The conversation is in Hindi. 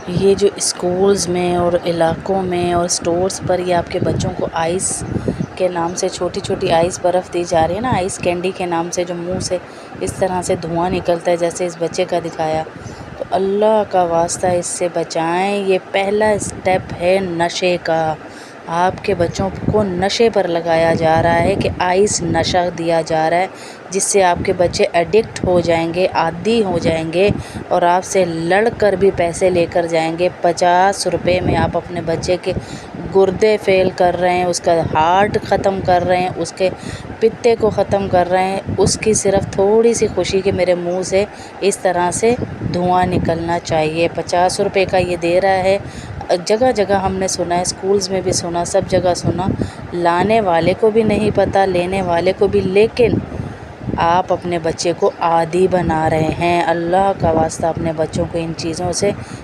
ये जो स्कूल्स में और इलाकों में और स्टोर्स पर ये आपके बच्चों को आइस के नाम से छोटी छोटी आइस बर्फ़ दी जा रही है ना, आइस कैंडी के नाम से, जो मुंह से इस तरह से धुआं निकलता है जैसे इस बच्चे का दिखाया। तो अल्लाह का वास्ता इससे बचाएं। ये पहला स्टेप है नशे का। आपके बच्चों को नशे पर लगाया जा रहा है कि आइस नशा दिया जा रहा है, जिससे आपके बच्चे एडिक्ट हो जाएंगे, आदी हो जाएंगे और आपसे लड़ कर भी पैसे लेकर जाएंगे। 50 रुपये में आप अपने बच्चे के गुर्दे फेल कर रहे हैं, उसका हार्ट ख़त्म कर रहे हैं, उसके पित्ते को ख़त्म कर रहे हैं। उसकी सिर्फ थोड़ी सी खुशी कि मेरे मुंह से इस तरह से धुआं निकलना चाहिए। 50 रुपये का ये दे रहा है। जगह जगह हमने सुना है, स्कूल्स में भी सुना, सब जगह सुना। लाने वाले को भी नहीं पता, लेने वाले को भी, लेकिन आप अपने बच्चे को आदी बना रहे हैं। अल्लाह का वास्ता अपने बच्चों को इन चीज़ों से